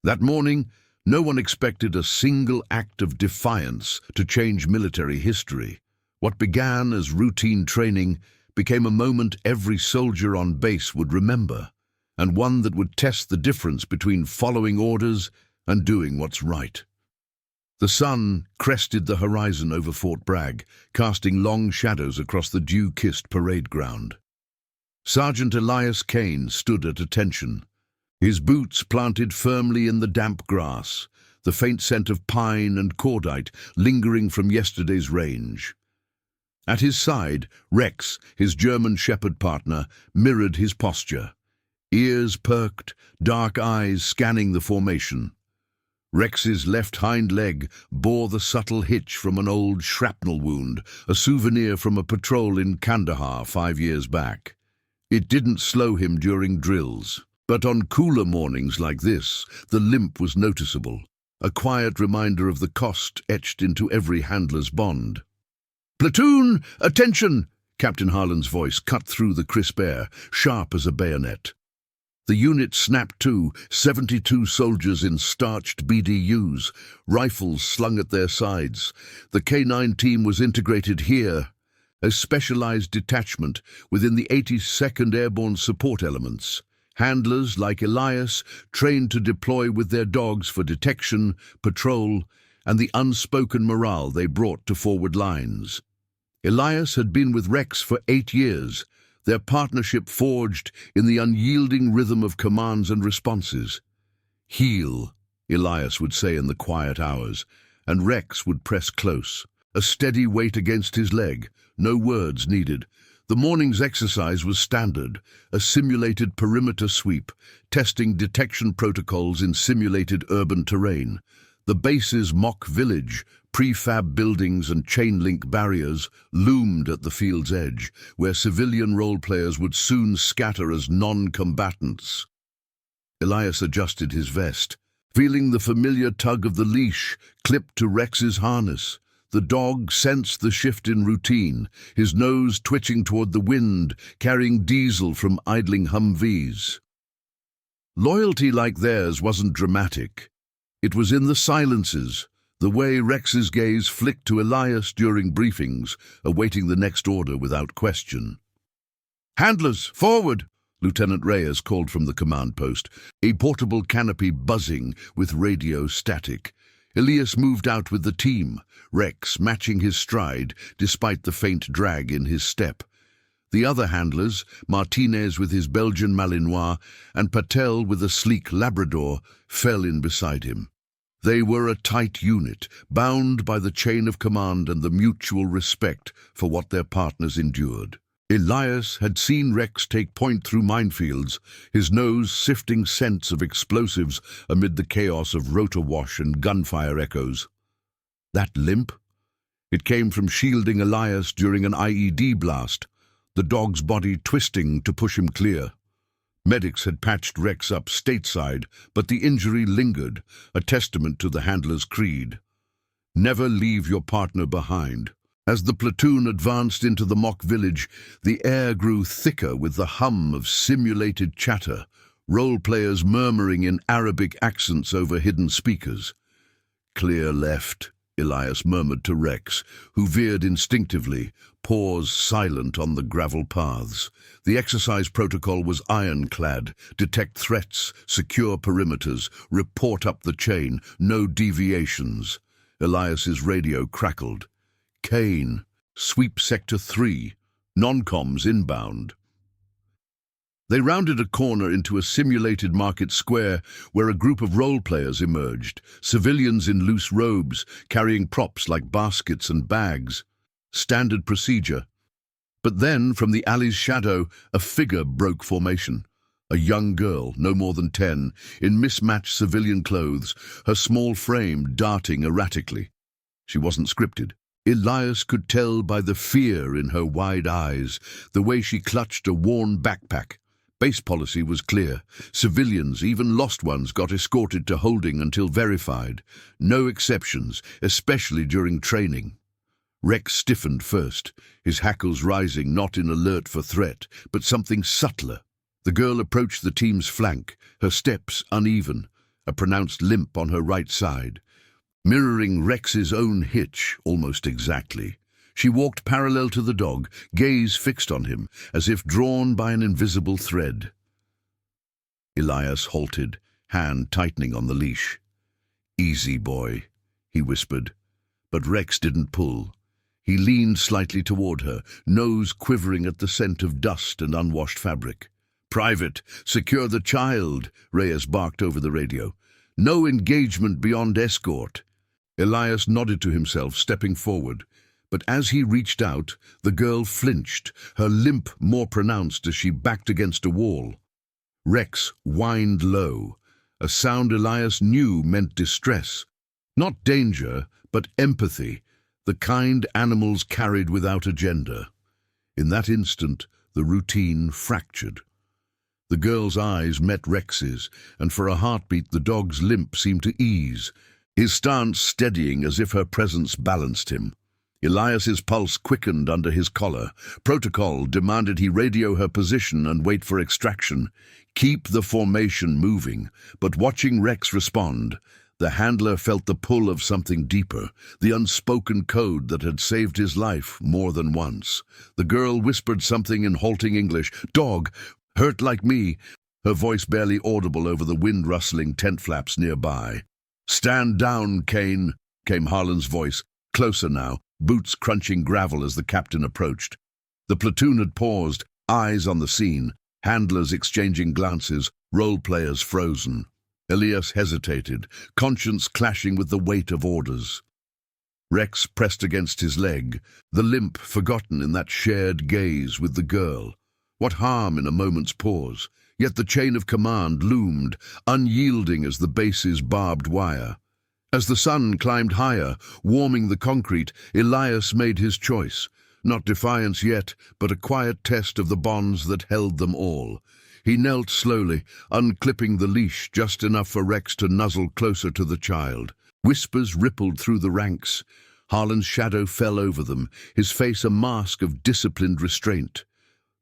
That morning, no one expected a single act of defiance to change military history. What began as routine training became a moment every soldier on base would remember, and one that would test the difference between following orders and doing what's right. The sun crested the horizon over Fort Bragg, casting long shadows across the dew-kissed parade ground. Sergeant Elias Kane stood at attention, his boots planted firmly in the damp grass, the faint scent of pine and cordite lingering from yesterday's range. At his side, Rex, his German shepherd partner, mirrored his posture, ears perked, dark eyes scanning the formation. Rex's left hind leg bore the subtle hitch from an old shrapnel wound, a souvenir from a patrol in Kandahar 5 years back. It didn't slow him during drills, but on cooler mornings like this, the limp was noticeable, a quiet reminder of the cost etched into every handler's bond. "Platoon, attention!" Captain Harlan's voice cut through the crisp air, sharp as a bayonet. The unit snapped to, 72 soldiers in starched BDUs, rifles slung at their sides. The K9 team was integrated here, a specialized detachment within the 82nd Airborne Support Elements. Handlers like Elias trained to deploy with their dogs for detection, patrol, and the unspoken morale they brought to forward lines. Elias had been with Rex for 8 years, their partnership forged in the unyielding rhythm of commands and responses. "Heel," Elias would say in the quiet hours, and Rex would press close, a steady weight against his leg, no words needed. The morning's exercise was standard, a simulated perimeter sweep, testing detection protocols in simulated urban terrain. The base's mock village, prefab buildings and chain-link barriers loomed at the field's edge, where civilian role-players would soon scatter as non-combatants. Elias adjusted his vest, feeling the familiar tug of the leash clipped to Rex's harness. The dog sensed the shift in routine, his nose twitching toward the wind, carrying diesel from idling Humvees. Loyalty like theirs wasn't dramatic. It was in the silences, the way Rex's gaze flicked to Elias during briefings, awaiting the next order without question. "Handlers, forward!" Lieutenant Reyes called from the command post, a portable canopy buzzing with radio static. Elias moved out with the team, Rex matching his stride despite the faint drag in his step. The other handlers, Martinez with his Belgian Malinois and Patel with a sleek Labrador, fell in beside him. They were a tight unit, bound by the chain of command and the mutual respect for what their partners endured. Elias had seen Rex take point through minefields, his nose sifting scents of explosives amid the chaos of rotor wash and gunfire echoes. That limp? It came from shielding Elias during an IED blast, the dog's body twisting to push him clear. Medics had patched Rex up stateside, but the injury lingered, a testament to the handler's creed. Never leave your partner behind. As the platoon advanced into the mock village, the air grew thicker with the hum of simulated chatter, role-players murmuring in Arabic accents over hidden speakers. "Clear left," Elias murmured to Rex, who veered instinctively, paws silent on the gravel paths. The exercise protocol was ironclad: detect threats, secure perimeters, report up the chain, no deviations. Elias's radio crackled. "Kane, sweep Sector 3, non-coms inbound." They rounded a corner into a simulated market square where a group of role-players emerged, civilians in loose robes, carrying props like baskets and bags. Standard procedure. But then, from the alley's shadow, a figure broke formation. A young girl, no more than 10, in mismatched civilian clothes, her small frame darting erratically. She wasn't scripted. Elias could tell by the fear in her wide eyes, the way she clutched a worn backpack. Base policy was clear. Civilians, even lost ones, got escorted to holding until verified. No exceptions, especially during training. Rex stiffened first, his hackles rising not in alert for threat, but something subtler. The girl approached the team's flank, her steps uneven, a pronounced limp on her right side, mirroring Rex's own hitch almost exactly. She walked parallel to the dog, gaze fixed on him, as if drawn by an invisible thread. Elias halted, hand tightening on the leash. "Easy, boy," he whispered. But Rex didn't pull. He leaned slightly toward her, nose quivering at the scent of dust and unwashed fabric. "Private, secure the child," Reyes barked over the radio. "No engagement beyond escort." Elias nodded to himself, stepping forward. But as he reached out, the girl flinched, her limp more pronounced as she backed against a wall. Rex whined low, a sound Elias knew meant distress. Not danger, but empathy, the kind animals carried without agenda. In that instant, the routine fractured. The girl's eyes met Rex's, and for a heartbeat the dog's limp seemed to ease, his stance steadying as if her presence balanced him. Elias's pulse quickened under his collar. Protocol demanded he radio her position and wait for extraction. Keep the formation moving. But watching Rex respond, the handler felt the pull of something deeper, the unspoken code that had saved his life more than once. The girl whispered something in halting English. "Dog, hurt like me," her voice barely audible over the wind-rustling tent flaps nearby. "Stand down, Kane," came Harlan's voice, closer now, boots crunching gravel as the captain approached. The platoon had paused, eyes on the scene, handlers exchanging glances, role-players frozen. Elias hesitated, conscience clashing with the weight of orders. Rex pressed against his leg, the limp forgotten in that shared gaze with the girl. What harm in a moment's pause? Yet the chain of command loomed, unyielding as the base's barbed wire. As the sun climbed higher, warming the concrete, Elias made his choice. Not defiance yet, but a quiet test of the bonds that held them all. He knelt slowly, unclipping the leash just enough for Rex to nuzzle closer to the child. Whispers rippled through the ranks. Harlan's shadow fell over them, his face a mask of disciplined restraint.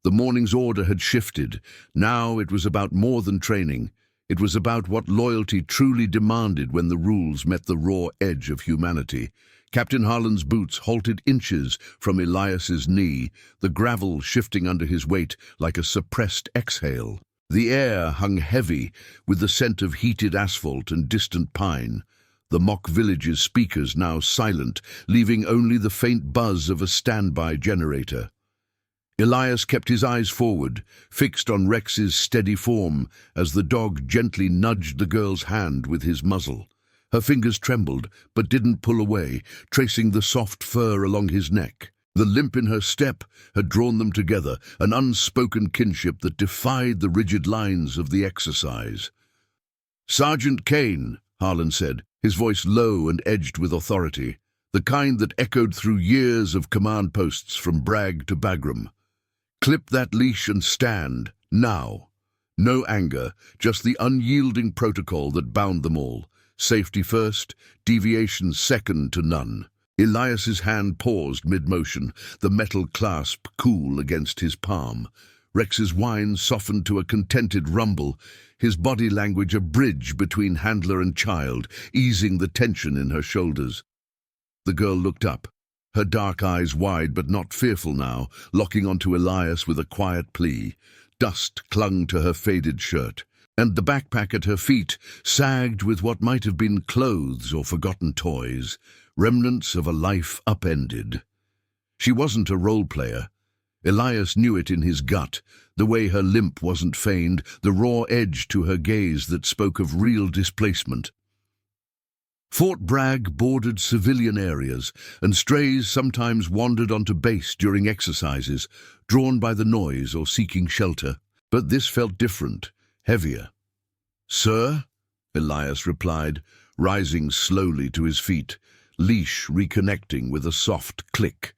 The morning's order had shifted. Now it was about more than training. It was about what loyalty truly demanded when the rules met the raw edge of humanity. Captain Harlan's boots halted inches from Elias's knee, the gravel shifting under his weight like a suppressed exhale. The air hung heavy with the scent of heated asphalt and distant pine. The mock village's speakers now silent, leaving only the faint buzz of a standby generator. Elias kept his eyes forward, fixed on Rex's steady form, as the dog gently nudged the girl's hand with his muzzle. Her fingers trembled, but didn't pull away, tracing the soft fur along his neck. The limp in her step had drawn them together, an unspoken kinship that defied the rigid lines of the exercise. "Sergeant Kane," Harlan said, his voice low and edged with authority, the kind that echoed through years of command posts from Bragg to Bagram. "Clip that leash and stand, now." No anger, just the unyielding protocol that bound them all. Safety first, deviation second to none. Elias's hand paused mid-motion, the metal clasp cool against his palm. Rex's whine softened to a contented rumble, his body language a bridge between handler and child, easing the tension in her shoulders. The girl looked up, her dark eyes wide but not fearful now, locking onto Elias with a quiet plea. Dust clung to her faded shirt, and the backpack at her feet sagged with what might have been clothes or forgotten toys, remnants of a life upended. She wasn't a role player. Elias knew it in his gut, the way her limp wasn't feigned, the raw edge to her gaze that spoke of real displacement. Fort Bragg bordered civilian areas, and strays sometimes wandered onto base during exercises, drawn by the noise or seeking shelter. But this felt different, heavier. "Sir?" Elias replied, rising slowly to his feet, leash reconnecting with a soft click.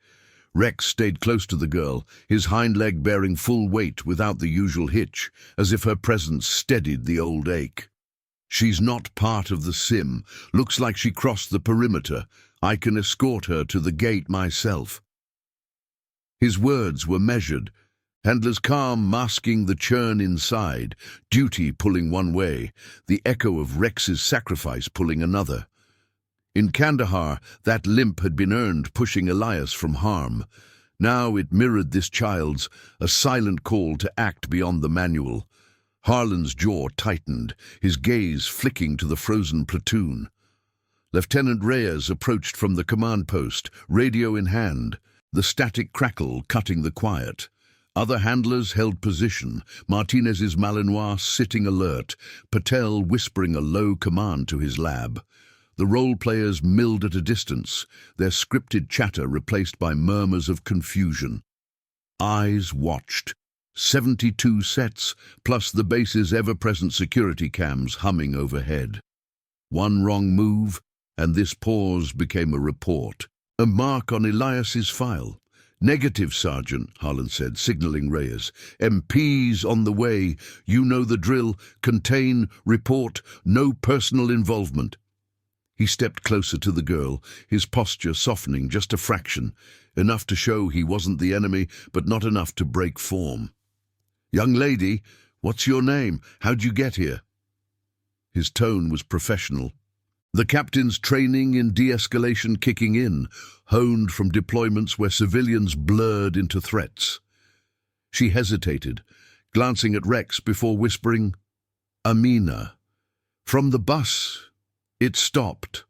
Rex stayed close to the girl, his hind leg bearing full weight without the usual hitch, as if her presence steadied the old ache. "She's not part of the sim. Looks like she crossed the perimeter. I can escort her to the gate myself." His words were measured, Handler's calm masking the churn inside, duty pulling one way, the echo of Rex's sacrifice pulling another. In Kandahar, that limp had been earned, pushing Elias from harm. Now it mirrored this child's, a silent call to act beyond the manual. Harlan's jaw tightened, his gaze flicking to the frozen platoon. Lieutenant Reyes approached from the command post, radio in hand, the static crackle cutting the quiet. Other handlers held position, Martinez's Malinois sitting alert, Patel whispering a low command to his lab. The role players milled at a distance, their scripted chatter replaced by murmurs of confusion. Eyes watched. 72 sets, plus the base's ever-present security cams humming overhead. One wrong move, and this pause became a report. A mark on Elias's file. "Negative, Sergeant," Harlan said, signaling Reyes. "MPs on the way. You know the drill. Contain, report, no personal involvement." He stepped closer to the girl, his posture softening just a fraction, enough to show he wasn't the enemy, but not enough to break form. "Young lady, what's your name? How'd you get here?" His tone was professional. The captain's training in de-escalation kicking in, honed from deployments where civilians blurred into threats. She hesitated, glancing at Rex before whispering, "Amina. From the bus. It stopped.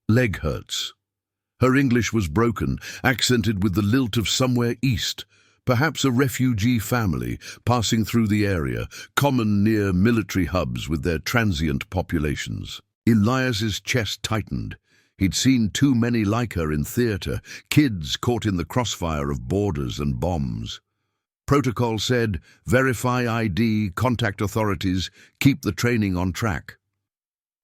Leg hurts." Her English was broken, accented with the lilt of somewhere east, perhaps a refugee family passing through the area, common near military hubs with their transient populations. Elias's chest tightened. He'd seen too many like her in theater, kids caught in the crossfire of borders and bombs. Protocol said, verify ID, contact authorities, keep the training on track.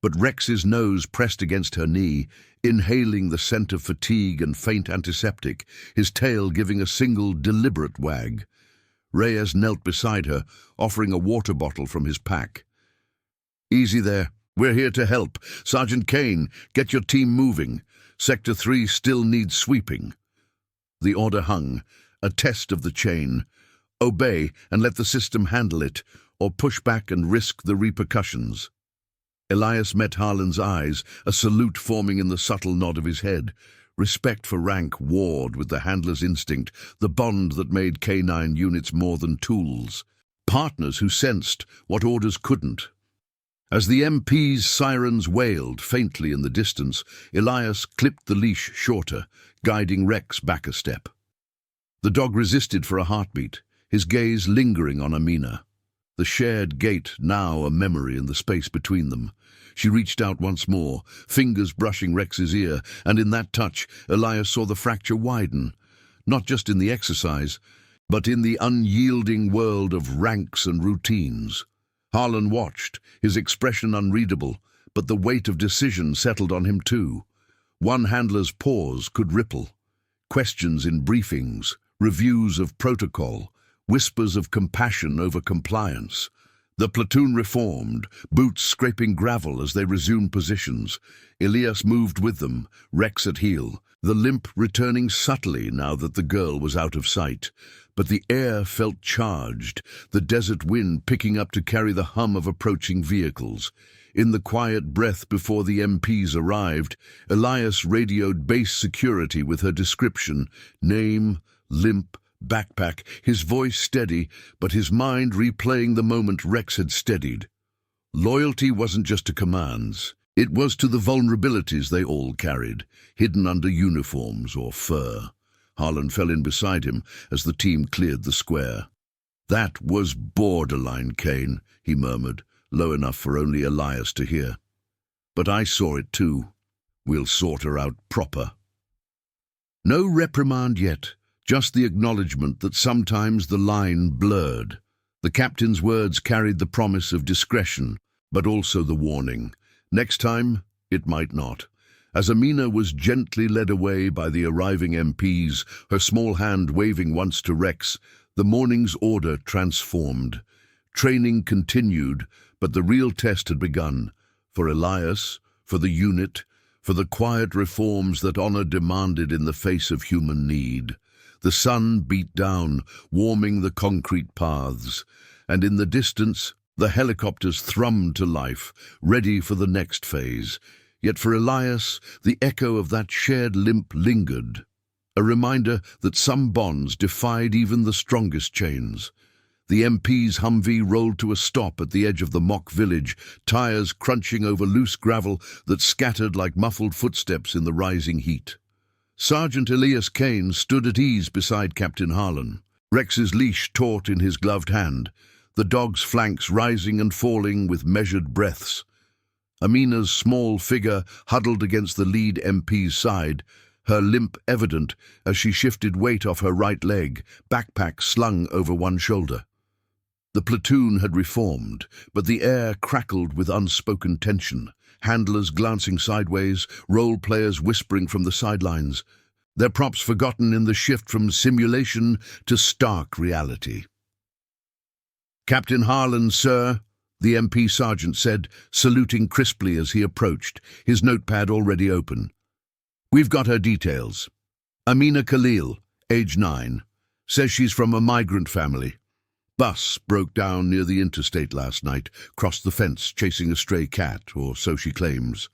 But Rex's nose pressed against her knee, inhaling the scent of fatigue and faint antiseptic, his tail giving a single deliberate wag. Reyes knelt beside her, offering a water bottle from his pack. "Easy there. We're here to help. Sergeant Kane, get your team moving. Sector 3 still needs sweeping." The order hung, a test of the chain. Obey and let the system handle it, or push back and risk the repercussions. Elias met Harlan's eyes, a salute forming in the subtle nod of his head. Respect for rank warred with the handler's instinct, the bond that made K9 units more than tools. Partners who sensed what orders couldn't. As the MP's sirens wailed faintly in the distance, Elias clipped the leash shorter, guiding Rex back a step. The dog resisted for a heartbeat, his gaze lingering on Amina. The shared gait now a memory in the space between them. She reached out once more, fingers brushing Rex's ear, and in that touch, Elias saw the fracture widen, not just in the exercise, but in the unyielding world of ranks and routines. Harlan watched, his expression unreadable, but the weight of decision settled on him too. One handler's pause could ripple. Questions in briefings, reviews of protocol, whispers of compassion over compliance. The platoon reformed, boots scraping gravel as they resumed positions. Elias moved with them, Rex at heel, the limp returning subtly now that the girl was out of sight. But the air felt charged, the desert wind picking up to carry the hum of approaching vehicles. In the quiet breath before the MPs arrived, Elias radioed base security with her description, name, limp, backpack, his voice steady, but his mind replaying the moment Rex had steadied. Loyalty wasn't just to commands. It was to the vulnerabilities they all carried, hidden under uniforms or fur. Harlan fell in beside him as the team cleared the square. "That was borderline, Kane," he murmured, low enough for only Elias to hear. "But I saw it too. We'll sort her out proper." No reprimand yet. Just the acknowledgement that sometimes the line blurred. The captain's words carried the promise of discretion, but also the warning. Next time, it might not. As Amina was gently led away by the arriving MPs, her small hand waving once to Rex, the morning's order transformed. Training continued, but the real test had begun. For Elias, for the unit, for the quiet reforms that honor demanded in the face of human need. The sun beat down, warming the concrete paths, and in the distance, the helicopters thrummed to life, ready for the next phase. Yet for Elias, the echo of that shared limp lingered, a reminder that some bonds defied even the strongest chains. The MP's Humvee rolled to a stop at the edge of the mock village, tires crunching over loose gravel that scattered like muffled footsteps in the rising heat. Sergeant Elias Kane stood at ease beside Captain Harlan, Rex's leash taut in his gloved hand, the dog's flanks rising and falling with measured breaths. Amina's small figure huddled against the lead MP's side, her limp evident as she shifted weight off her right leg, backpack slung over one shoulder. The platoon had reformed, but the air crackled with unspoken tension, handlers glancing sideways, role players whispering from the sidelines, their props forgotten in the shift from simulation to stark reality. "Captain Harlan, sir," the MP sergeant said, saluting crisply as he approached, his notepad already open. "We've got her details. Amina Khalil, age 9, says she's from a migrant family. Bus broke down near the interstate last night, crossed the fence chasing a stray cat, or so she claims.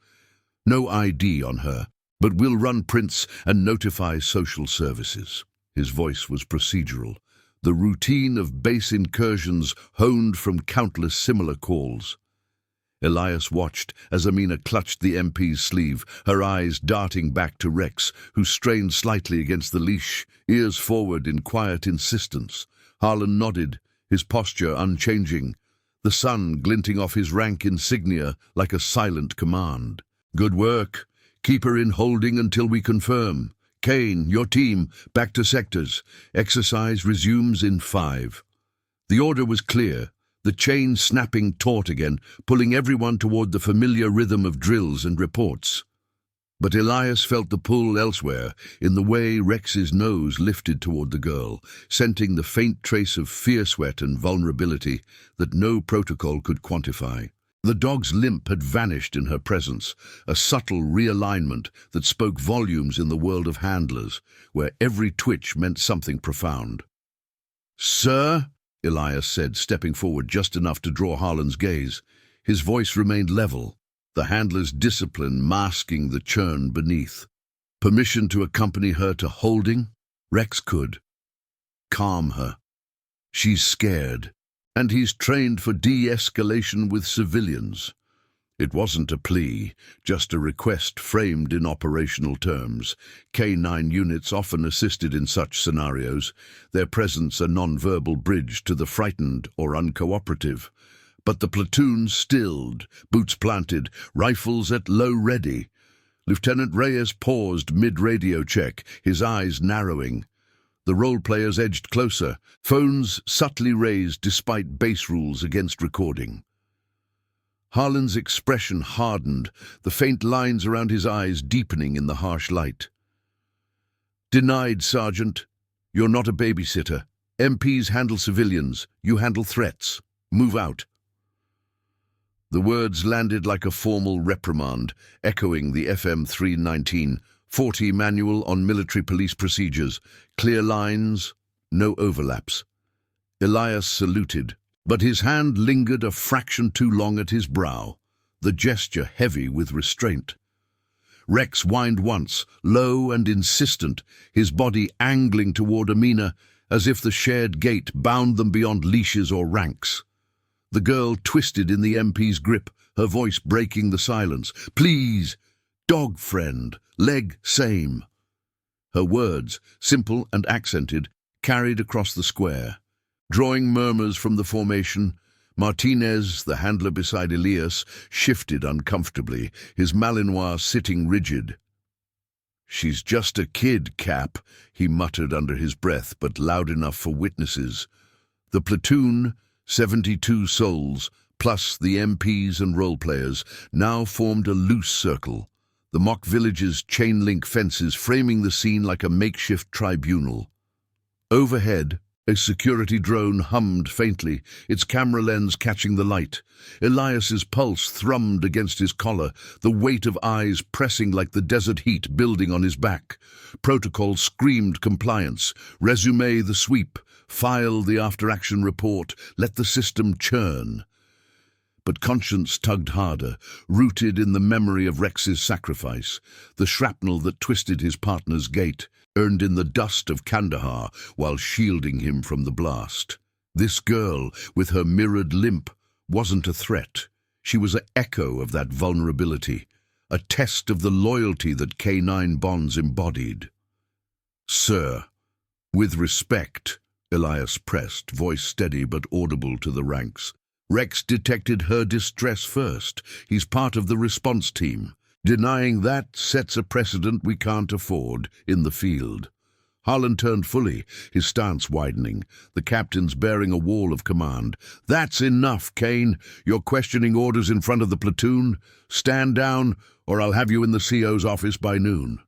No ID on her, but we'll run prints and notify social services." His voice was procedural, the routine of base incursions honed from countless similar calls. Elias watched as Amina clutched the MP's sleeve, her eyes darting back to Rex, who strained slightly against the leash, ears forward in quiet insistence. Harlan nodded, his posture unchanging, the sun glinting off his rank insignia like a silent command. "Good work. Keep her in holding until we confirm. Kane, your team, back to sectors. Exercise resumes in 5. The order was clear, the chain snapping taut again, pulling everyone toward the familiar rhythm of drills and reports. But Elias felt the pull elsewhere, in the way Rex's nose lifted toward the girl, scenting the faint trace of fear sweat and vulnerability that no protocol could quantify. The dog's limp had vanished in her presence, a subtle realignment that spoke volumes in the world of handlers, where every twitch meant something profound. "Sir," Elias said, stepping forward just enough to draw Harlan's gaze. His voice remained level, the handler's discipline masking the churn beneath. "Permission to accompany her to holding?" Rex could. "Calm her. She's scared, and he's trained for de-escalation with civilians." It wasn't a plea, just a request framed in operational terms. K-9 units often assisted in such scenarios, their presence a non-verbal bridge to the frightened or uncooperative. But the platoon stilled, boots planted, rifles at low ready. Lieutenant Reyes paused mid-radio check, his eyes narrowing. The role players edged closer, phones subtly raised despite base rules against recording. Harlan's expression hardened, the faint lines around his eyes deepening in the harsh light. "Denied, Sergeant. You're not a babysitter. MPs handle civilians. You handle threats. Move out." The words landed like a formal reprimand, echoing the FM 319-40 manual on military police procedures. Clear lines, no overlaps. Elias saluted, but his hand lingered a fraction too long at his brow, the gesture heavy with restraint. Rex whined once, low and insistent, his body angling toward Amina, as if the shared gait bound them beyond leashes or ranks. The girl twisted in the MP's grip, her voice breaking the silence. "Please, dog friend, leg same." Her words, simple and accented, carried across the square. Drawing murmurs from the formation, Martinez, the handler beside Elias, shifted uncomfortably, his Malinois sitting rigid. "She's just a kid, Cap," he muttered under his breath, but loud enough for witnesses. The platoon, 72 souls, plus the MPs and role players, now formed a loose circle, the mock village's chain-link fences framing the scene like a makeshift tribunal. Overhead, A security drone hummed faintly, its camera lens catching the light. Elias's pulse thrummed against his collar, the weight of eyes pressing like the desert heat building on his back. Protocol screamed compliance. Resume the sweep. File the after-action report. Let the system churn. But conscience tugged harder, rooted in the memory of Rex's sacrifice, the shrapnel that twisted his partner's gait, earned in the dust of Kandahar while shielding him from the blast. This girl, with her mirrored limp, wasn't a threat. She was an echo of that vulnerability, a test of the loyalty that K9 bonds embodied. "Sir, with respect," Elias pressed, voice steady but audible to the ranks. Rex detected her distress first. He's part of the response team. Denying that sets a precedent we can't afford in the field. Harlan turned fully, his stance widening, the captains bearing a wall of command. "That's enough, Kane. You're questioning orders in front of the platoon. Stand down, or I'll have you in the CO's office by noon."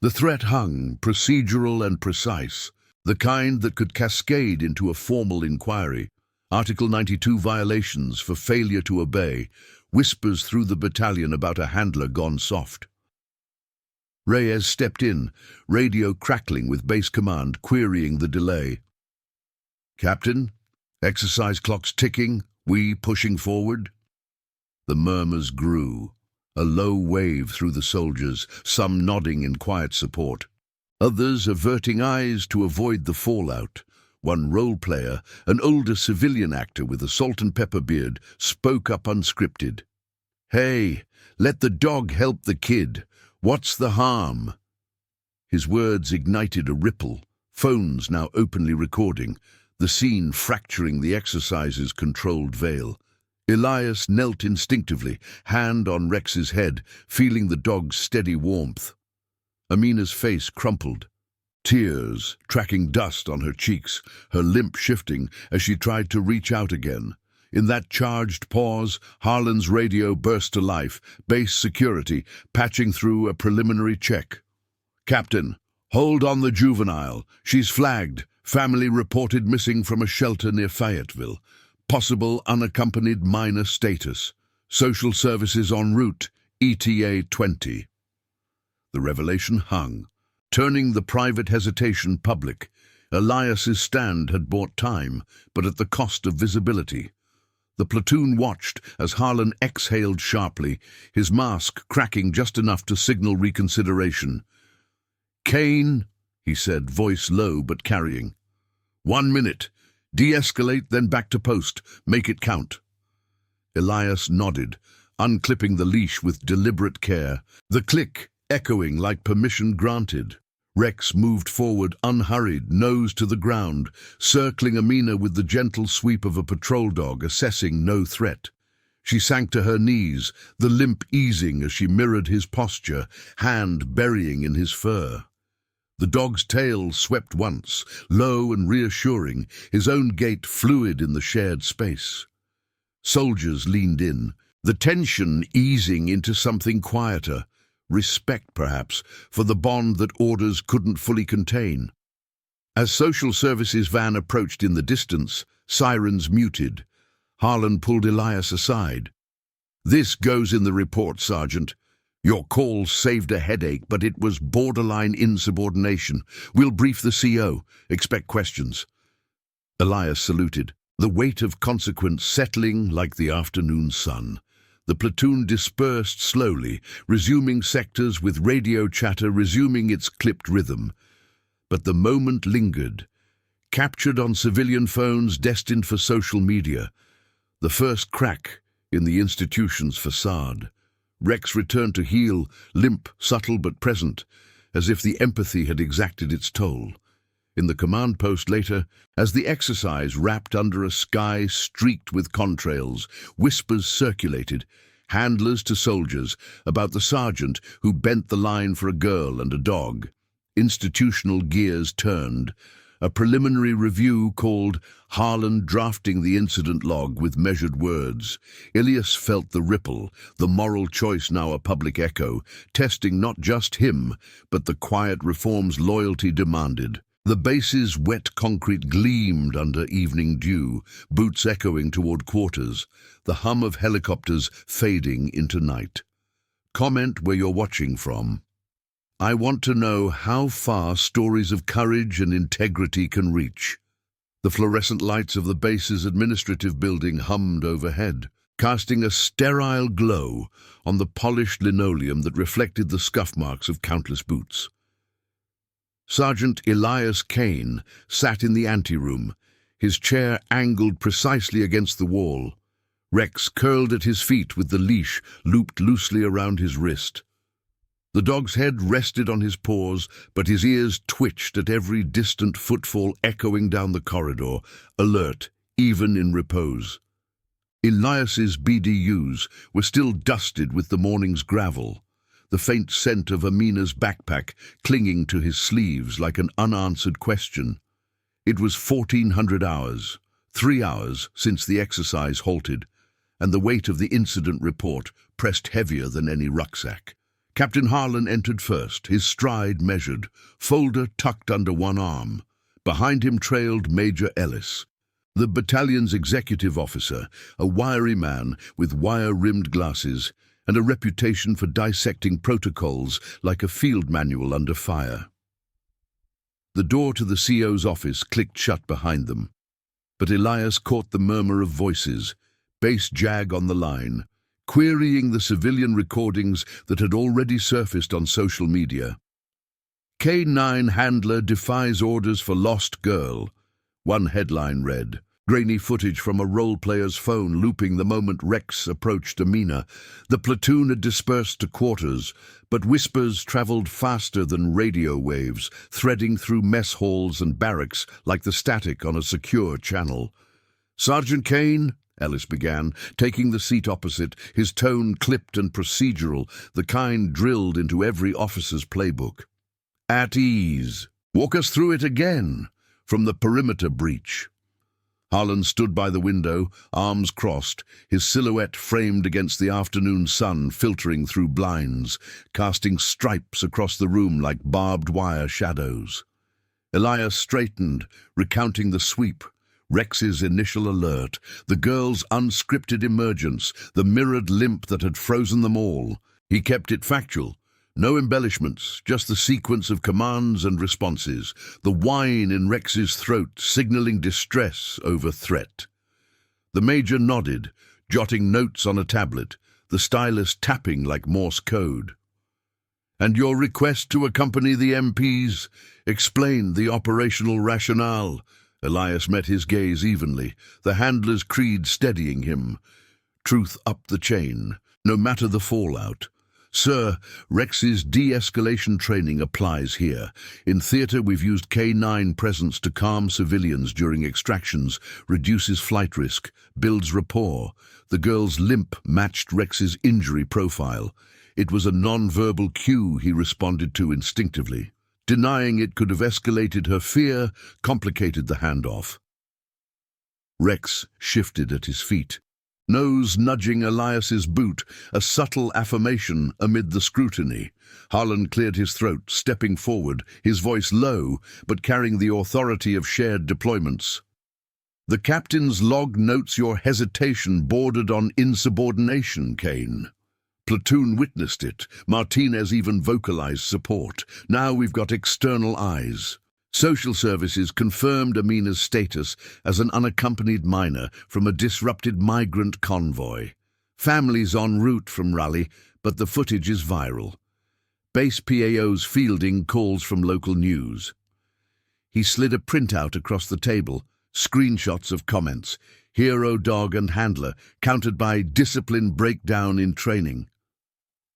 The threat hung, procedural and precise, the kind that could cascade into a formal inquiry. Article 92 violations for failure to obey, whispers through the battalion about a handler gone soft. Reyes stepped in, radio crackling with base command, querying the delay. "Captain, exercise clock's ticking, we pushing forward?" The murmurs grew, a low wave through the soldiers, some nodding in quiet support, others averting eyes to avoid the fallout. One role player, an older civilian actor with a salt and pepper beard, spoke up unscripted. "Hey, let the dog help the kid. What's the harm?" His words ignited a ripple, phones now openly recording, the scene fracturing the exercise's controlled veil. Elias knelt instinctively, hand on Rex's head, feeling the dog's steady warmth. Amina's face crumpled, tears tracking dust on her cheeks, her limp shifting as she tried to reach out again. In that charged pause, Harlan's radio burst to life, base security patching through a preliminary check. "Captain, hold on the juvenile. She's flagged. Family reported missing from a shelter near Fayetteville. Possible unaccompanied minor status. Social services en route, ETA 20. The revelation hung, turning the private hesitation public. Elias's stand had bought time, but at the cost of visibility. The platoon watched as Harlan exhaled sharply, his mask cracking just enough to signal reconsideration. "Kane," he said, voice low but carrying. "1 minute. De-escalate, then back to post. Make it count." Elias nodded, unclipping the leash with deliberate care, the click echoing like permission granted. Rex moved forward unhurried, nose to the ground, circling Amina with the gentle sweep of a patrol dog, assessing no threat. She sank to her knees, the limp easing as she mirrored his posture, hand burying in his fur. The dog's tail swept once, low and reassuring, his own gait fluid in the shared space. Soldiers leaned in, the tension easing into something quieter, respect perhaps, for the bond that orders couldn't fully contain. As social services van approached in the distance, sirens muted. Harlan pulled Elias aside. "This goes in the report, Sergeant. Your call saved a headache, but it was borderline insubordination. We'll brief the CO. Expect questions." Elias saluted, the weight of consequence settling like the afternoon sun. The platoon dispersed slowly, resuming sectors with radio chatter resuming its clipped rhythm. But the moment lingered, captured on civilian phones destined for social media, the first crack in the institution's facade. Rex returned to heel, limp, subtle but present, as if the empathy had exacted its toll. In the command post later, as the exercise wrapped under a sky streaked with contrails, whispers circulated, handlers to soldiers, about the sergeant who bent the line for a girl and a dog. Institutional gears turned. A preliminary review called Harlan drafting the incident log with measured words. Elias felt the ripple, the moral choice now a public echo, testing not just him, but the quiet reforms loyalty demanded. The base's wet concrete gleamed under evening dew, boots echoing toward quarters, the hum of helicopters fading into night. Comment where you're watching from. I want to know how far stories of courage and integrity can reach. The fluorescent lights of the base's administrative building hummed overhead, casting a sterile glow on the polished linoleum that reflected the scuff marks of countless boots. Sergeant Elias Kane sat in the anteroom, his chair angled precisely against the wall. Rex curled at his feet with the leash looped loosely around his wrist. The dog's head rested on his paws, but his ears twitched at every distant footfall echoing down the corridor, alert even in repose. Elias's BDUs were still dusted with the morning's gravel, the faint scent of Amina's backpack clinging to his sleeves like an unanswered question. It was 1400 hours, 3 hours since the exercise halted, and the weight of the incident report pressed heavier than any rucksack. Captain Harlan entered first, his stride measured, folder tucked under one arm. Behind him trailed Major Ellis, the battalion's executive officer, a wiry man with wire-rimmed glasses and a reputation for dissecting protocols like a field manual under fire. The door to the CO's office clicked shut behind them, but Elias caught the murmur of voices, bass jag on the line, querying the civilian recordings that had already surfaced on social media. K9 handler defies orders for lost girl, one headline read. Grainy footage from a role-player's phone looping the moment Rex approached Amina. The platoon had dispersed to quarters, but whispers traveled faster than radio waves, threading through mess halls and barracks like the static on a secure channel. "Sergeant Kane," Ellis began, taking the seat opposite, his tone clipped and procedural, the kind drilled into every officer's playbook. "At ease. Walk us through it again, from the perimeter breach." Harlan stood by the window, arms crossed, his silhouette framed against the afternoon sun filtering through blinds, casting stripes across the room like barbed wire shadows. Elias straightened, recounting the sweep, Rex's initial alert, the girl's unscripted emergence, the mirrored limp that had frozen them all. He kept it factual. No embellishments, just the sequence of commands and responses, the whine in Rex's throat signaling distress over threat. The Major nodded, jotting notes on a tablet, the stylus tapping like Morse code. "And your request to accompany the MPs explained the operational rationale." Elias met his gaze evenly, the handler's creed steadying him. Truth up the chain, no matter the fallout. "Sir, Rex's de-escalation training applies here. In theater, we've used K9 presence to calm civilians during extractions, reduces flight risk, builds rapport. The girl's limp matched Rex's injury profile. It was a non-verbal cue he responded to instinctively. Denying it could have escalated her fear, complicated the handoff." Rex shifted at his feet, nose nudging Elias's boot, a subtle affirmation amid the scrutiny. Harlan cleared his throat, stepping forward, his voice low, but carrying the authority of shared deployments. "The captain's log notes your hesitation bordered on insubordination, Kane. Platoon witnessed it. Martinez even vocalized support. Now we've got external eyes." Social services confirmed Amina's status as an unaccompanied minor from a disrupted migrant convoy. Families en route from Raleigh, but the footage is viral. Base PAO's fielding calls from local news. He slid a printout across the table, screenshots of comments, hero, dog and handler, countered by discipline breakdown in training.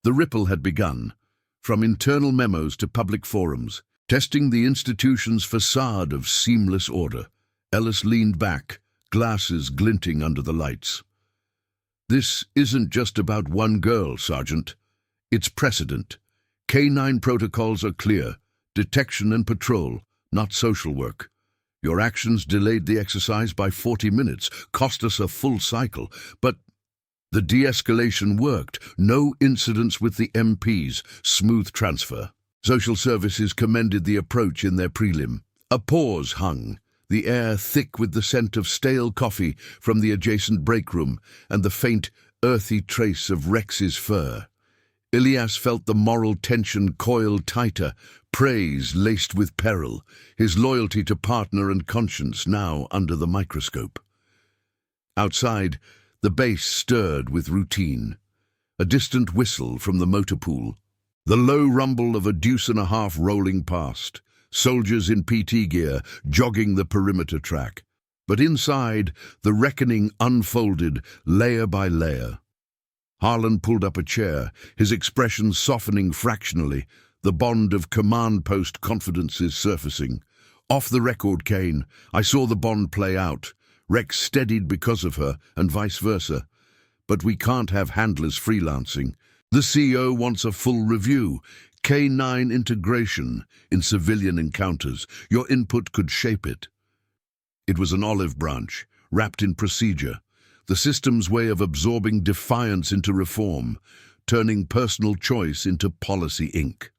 The ripple had begun, from internal memos to public forums, testing the institution's facade of seamless order. Ellis leaned back, glasses glinting under the lights. "This isn't just about one girl, Sergeant. It's precedent. K9 protocols are clear. Detection and patrol, not social work. Your actions delayed the exercise by 40 minutes, cost us a full cycle, but the de-escalation worked. No incidents with the MPs, smooth transfer." Social services commended the approach in their prelim. A pause hung, the air thick with the scent of stale coffee from the adjacent break room and the faint, earthy trace of Rex's fur. Elias felt the moral tension coil tighter, praise laced with peril, his loyalty to partner and conscience now under the microscope. Outside, the base stirred with routine. A distant whistle from the motor pool. The low rumble of a deuce-and-a-half rolling past. Soldiers in PT gear jogging the perimeter track. But inside, the reckoning unfolded layer by layer. Harlan pulled up a chair, his expression softening fractionally. The bond of command post confidences surfacing. Off the record, Kane. I saw the bond play out. Rex steadied because of her, and vice versa. But we can't have handlers freelancing. The CEO wants a full review. K9 integration in civilian encounters. Your input could shape it. It was an olive branch, wrapped in procedure. The system's way of absorbing defiance into reform, turning personal choice into policy ink.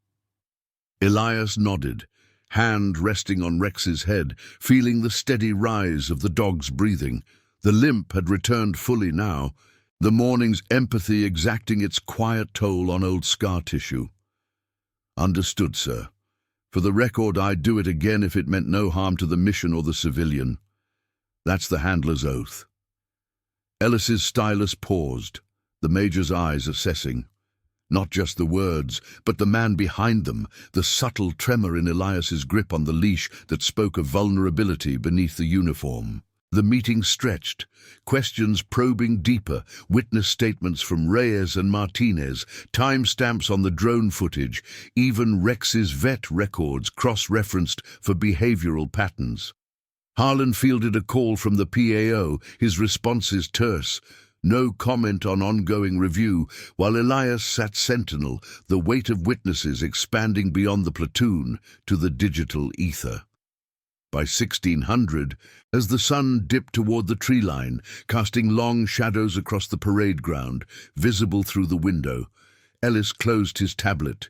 Elias nodded, hand resting on Rex's head, feeling the steady rise of the dog's breathing. The limp had returned fully now, the morning's empathy exacting its quiet toll on old scar tissue. Understood, sir. For the record, I'd do it again if it meant no harm to the mission or the civilian. That's the handler's oath. Ellis's stylus paused, the Major's eyes assessing. Not just the words, but the man behind them, the subtle tremor in Elias's grip on the leash that spoke of vulnerability beneath the uniform. The meeting stretched, questions probing deeper, witness statements from Reyes and Martinez, timestamps on the drone footage, even Rex's vet records cross-referenced for behavioral patterns. Harlan fielded a call from the PAO, his responses terse. No comment on ongoing review, while Elias sat sentinel, the weight of witnesses expanding beyond the platoon to the digital ether. By 1600, as the sun dipped toward the tree line, casting long shadows across the parade ground, visible through the window, Ellis closed his tablet.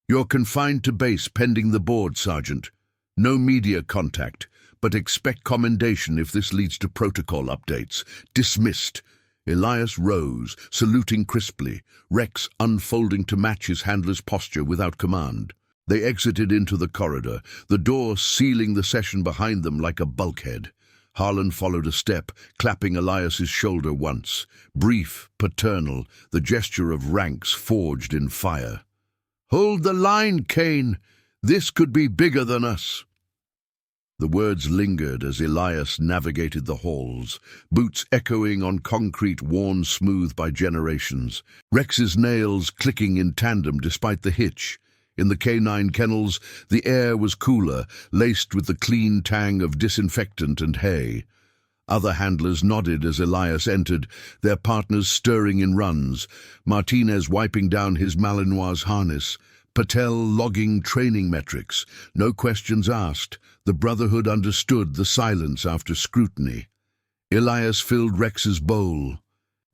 You're confined to base pending the board, Sergeant. No media contact, but expect commendation if this leads to protocol updates. Dismissed. Elias rose, saluting crisply, Rex unfolding to match his handler's posture without command. They exited into the corridor, the door sealing the session behind them like a bulkhead. Harlan followed a step, clapping Elias's shoulder once. Brief, paternal, the gesture of ranks forged in fire. "Hold the line, Kane! This could be bigger than us." The words lingered as Elias navigated the halls, boots echoing on concrete worn smooth by generations, Rex's nails clicking in tandem despite the hitch. In the K9 kennels, the air was cooler, laced with the clean tang of disinfectant and hay. Other handlers nodded as Elias entered, their partners stirring in runs, Martinez wiping down his Malinois harness, Patel logging training metrics. No questions asked. The Brotherhood understood the silence after scrutiny. Elias filled Rex's bowl,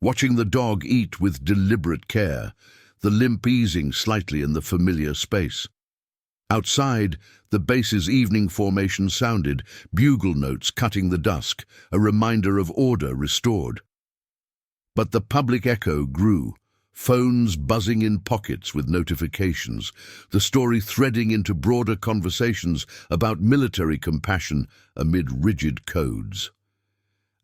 watching the dog eat with deliberate care, the limp easing slightly in the familiar space. Outside, the base's evening formation sounded, bugle notes cutting the dusk, a reminder of order restored. But the public echo grew. Phones buzzing in pockets with notifications, the story threading into broader conversations about military compassion amid rigid codes.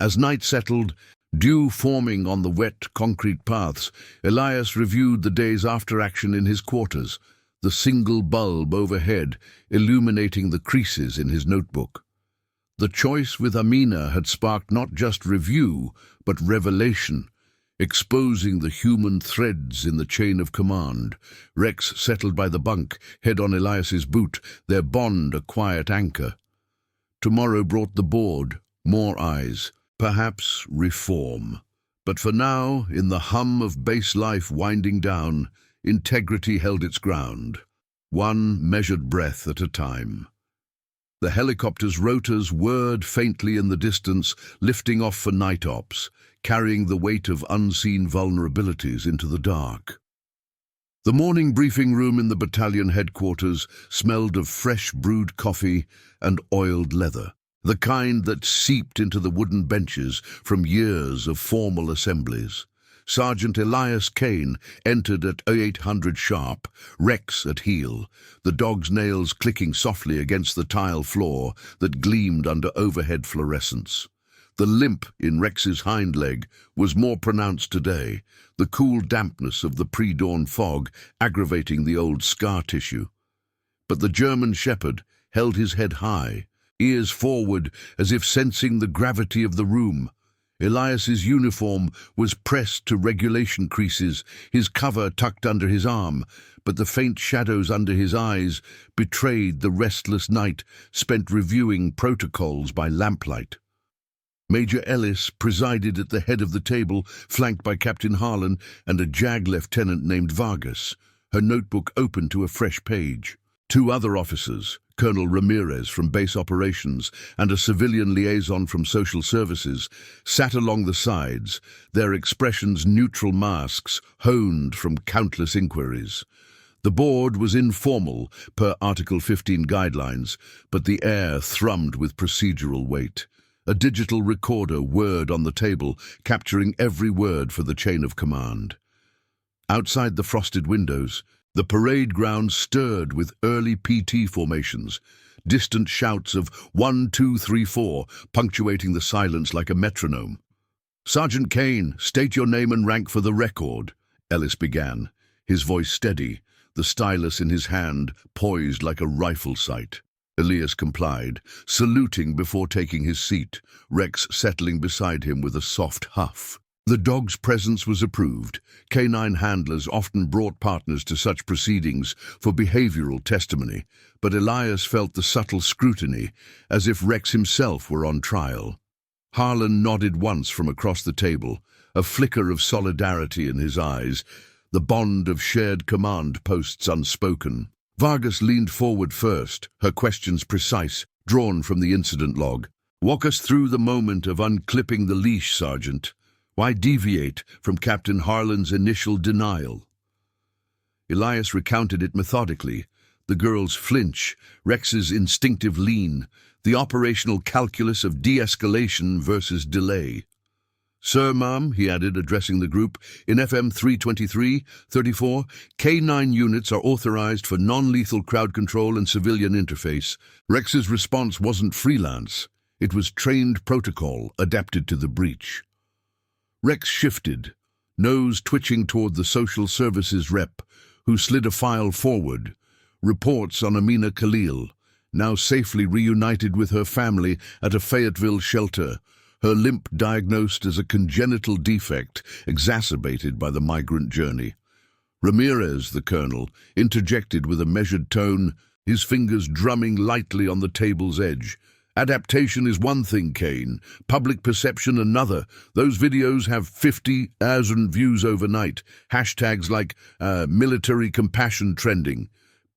As night settled, dew forming on the wet concrete paths, Elias reviewed the day's after-action in his quarters, the single bulb overhead illuminating the creases in his notebook. The choice with Amina had sparked not just review, but revelation, exposing the human threads in the chain of command. Rex settled by the bunk, head on Elias's boot, their bond a quiet anchor. Tomorrow brought the board, more eyes, perhaps reform. But for now, in the hum of base life winding down, integrity held its ground, one measured breath at a time. The helicopter's rotors whirred faintly in the distance, lifting off for night ops, carrying the weight of unseen vulnerabilities into the dark. The morning briefing room in the battalion headquarters smelled of fresh brewed coffee and oiled leather, the kind that seeped into the wooden benches from years of formal assemblies. Sergeant Elias Kane entered at 0800 sharp, Rex at heel, the dog's nails clicking softly against the tile floor that gleamed under overhead fluorescence. The limp in Rex's hind leg was more pronounced today, the cool dampness of the pre-dawn fog aggravating the old scar tissue. But the German shepherd held his head high, ears forward as if sensing the gravity of the room. Elias's uniform was pressed to regulation creases, his cover tucked under his arm, but the faint shadows under his eyes betrayed the restless night spent reviewing protocols by lamplight. Major Ellis presided at the head of the table, flanked by Captain Harlan and a JAG lieutenant named Vargas, her notebook open to a fresh page. Two other officers, Colonel Ramirez from base operations and a civilian liaison from social services, sat along the sides, their expressions neutral masks honed from countless inquiries. The board was informal, per Article 15 guidelines, but the air thrummed with procedural weight. A digital recorder whirred on the table, capturing every word for the chain of command. Outside the frosted windows, the parade ground stirred with early PT formations, distant shouts of 1, 2, 3, 4, punctuating the silence like a metronome. "Sergeant Kane, state your name and rank for the record," Ellis began, his voice steady, the stylus in his hand poised like a rifle sight. Elias complied, saluting before taking his seat, Rex settling beside him with a soft huff. The dog's presence was approved. Canine handlers often brought partners to such proceedings for behavioral testimony, but Elias felt the subtle scrutiny, as if Rex himself were on trial. Harlan nodded once from across the table, a flicker of solidarity in his eyes, the bond of shared command posts unspoken. Vargas leaned forward first, her questions precise, drawn from the incident log. "Walk us through the moment of unclipping the leash, Sergeant. Why deviate from Captain Harlan's initial denial?" Elias recounted it methodically, the girl's flinch, Rex's instinctive lean, the operational calculus of de-escalation versus delay. "Sir, ma'am," he added, addressing the group, "in FM 323-34, K9 units are authorized for non-lethal crowd control and civilian interface. Rex's response wasn't freelance. It was trained protocol adapted to the breach." Rex shifted, nose twitching toward the social services rep, who slid a file forward. Reports on Amina Khalil, now safely reunited with her family at a Fayetteville shelter, her limp diagnosed as a congenital defect exacerbated by the migrant journey. Ramirez, the colonel, interjected with a measured tone, his fingers drumming lightly on the table's edge. "Adaptation is one thing, Kane. Public perception another. Those videos have 50,000 views overnight. Hashtags like military compassion trending.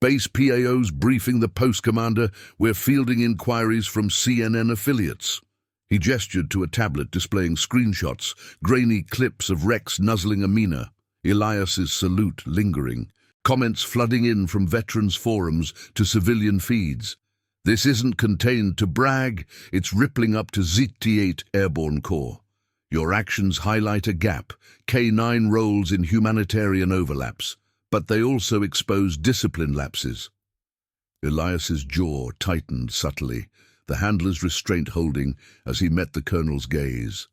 Base PAOs briefing the post commander. We're fielding inquiries from CNN affiliates." He gestured to a tablet displaying screenshots, grainy clips of Rex nuzzling Amina, Elias's salute lingering, comments flooding in from veterans' forums to civilian feeds. "This isn't contained to brag, it's rippling up to ZT-8 Airborne Corps. Your actions highlight a gap, K9 roles in humanitarian overlaps, but they also expose discipline lapses." Elias's jaw tightened subtly, the handler's restraint holding as he met the colonel's gaze.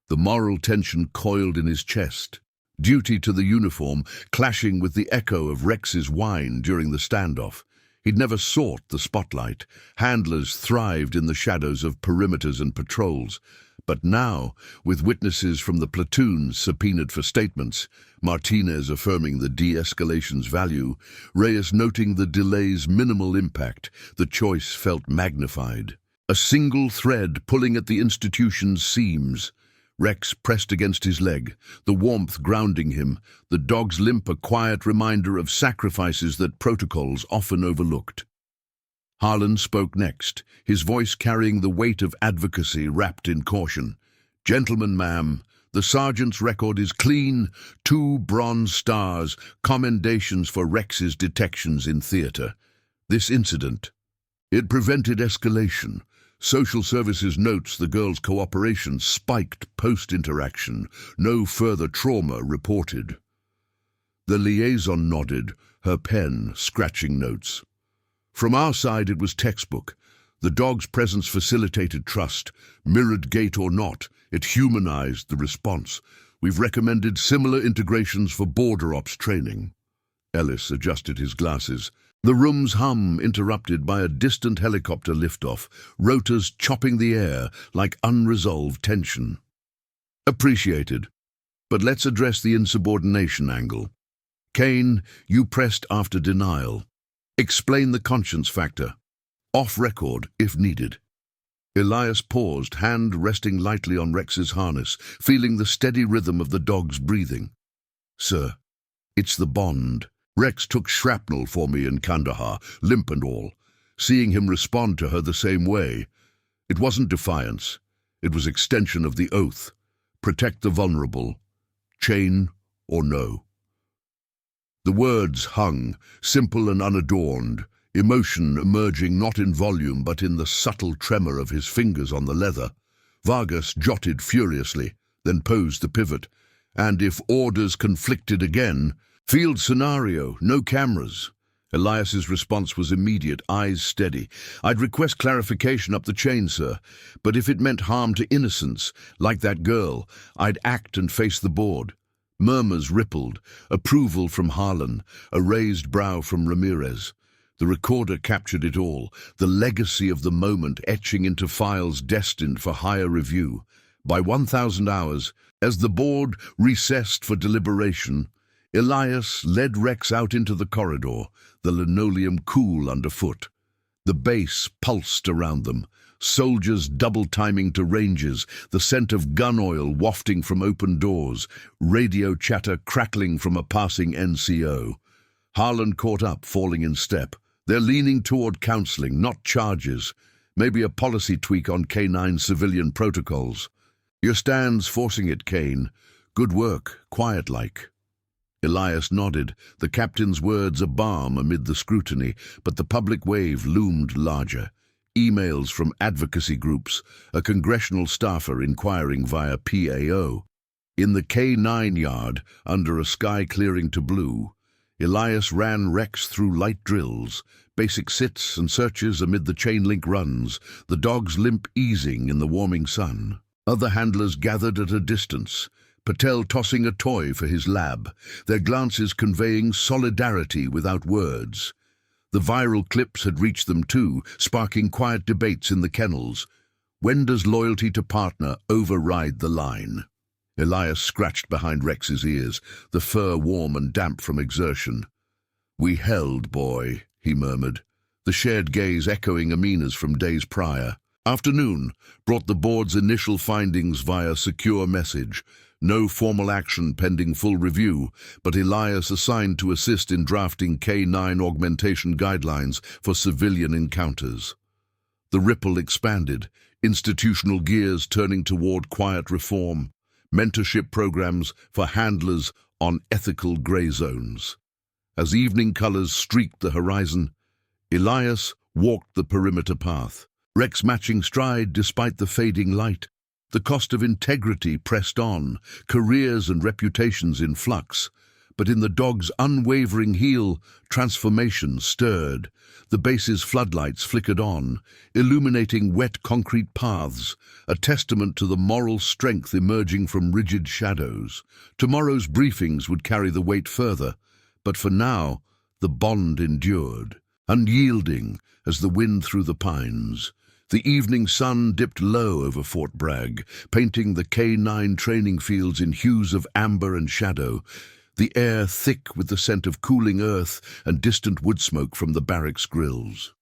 The moral tension coiled in his chest, duty to the uniform clashing with the echo of Rex's whine during the standoff. He'd never sought the spotlight. Handlers thrived in the shadows of perimeters and patrols. But now, with witnesses from the platoons subpoenaed for statements, Martinez affirming the de-escalation's value, Reyes noting the delay's minimal impact, the choice felt magnified. A single thread pulling at the institution's seams. Rex pressed against his leg, the warmth grounding him, the dog's limp a quiet reminder of sacrifices that protocols often overlooked. Harlan spoke next, his voice carrying the weight of advocacy wrapped in caution. "Gentlemen, ma'am, The sergeant's record is clean, 2 bronze stars, commendations for Rex's detections in theatre. This incident, it prevented escalation. Social services notes the girl's cooperation spiked post-interaction. No further trauma reported. The liaison nodded, her pen scratching notes. From our side it was textbook. The dog's presence facilitated trust. Mirrored Gait or not, it humanized the response. We've recommended similar integrations for border ops training. Ellis adjusted his glasses. The room's hum interrupted by a distant helicopter liftoff, rotors chopping the air like unresolved tension. Appreciated. But let's address the insubordination angle. Kane, you pressed after denial. Explain the conscience factor. Off record, if needed. Elias paused, hand resting lightly on Rex's harness, feeling the steady rhythm of the dog's breathing. Sir, it's the bond. Rex took shrapnel for me in Kandahar, limp and all. Seeing him respond to her the same way, it wasn't defiance. It was extension of the oath. Protect the vulnerable. Chain or no. The words hung, simple and unadorned, emotion emerging not in volume but in the subtle tremor of his fingers on the leather. Vargas jotted furiously, then posed the pivot. And if orders conflicted again, field scenario, no cameras. Elias's response was immediate, eyes steady. I'd request clarification up the chain, sir, but if it meant harm to innocence, like that girl, I'd act and face the board. Murmurs rippled, approval from Harlan, a raised brow from Ramirez. The recorder captured it all, the legacy of the moment etching into files destined for higher review. By 1,000 hours, as the board recessed for deliberation, Elias led Rex out into the corridor, the linoleum cool underfoot. The base pulsed around them, soldiers double-timing to ranges, the scent of gun oil wafting from open doors, radio chatter crackling from a passing NCO. Harlan caught up, falling in step. They're leaning toward counseling, not charges. Maybe a policy tweak on K9 civilian protocols. Your stand's forcing it, Kane. Good work, quiet-like. Elias nodded, the captain's words a balm amid the scrutiny, but the public wave loomed larger. Emails from advocacy groups, a congressional staffer inquiring via PAO. In the K9 yard, under a sky clearing to blue, Elias ran Rex through light drills, basic sits and searches amid the chain-link runs, the dog's limp easing in the warming sun. Other handlers gathered at a distance, Patel tossing a toy for his lab, their glances conveying solidarity without words. The viral clips had reached them too, sparking quiet debates in the kennels. When does loyalty to partner override the line? Elias scratched behind Rex's ears, the fur warm and damp from exertion. We held, boy, he murmured, the shared gaze echoing Amina's from days prior. Afternoon brought the board's initial findings via secure message. No formal action pending full review, but Elias assigned to assist in drafting K9 augmentation guidelines for civilian encounters. The ripple expanded, institutional gears turning toward quiet reform, mentorship programs for handlers on ethical gray zones. As evening colors streaked the horizon, Elias walked the perimeter path, Rex matching stride despite the fading light. The cost of integrity pressed on, careers and reputations in flux. But in the dog's unwavering heel, transformation stirred. The base's floodlights flickered on, illuminating wet concrete paths, a testament to the moral strength emerging from rigid shadows. Tomorrow's briefings would carry the weight further, but for now, the bond endured, unyielding as the wind through the pines. The evening sun dipped low over Fort Bragg, painting the K9 training fields in hues of amber and shadow, the air thick with the scent of cooling earth and distant wood smoke from the barracks grills.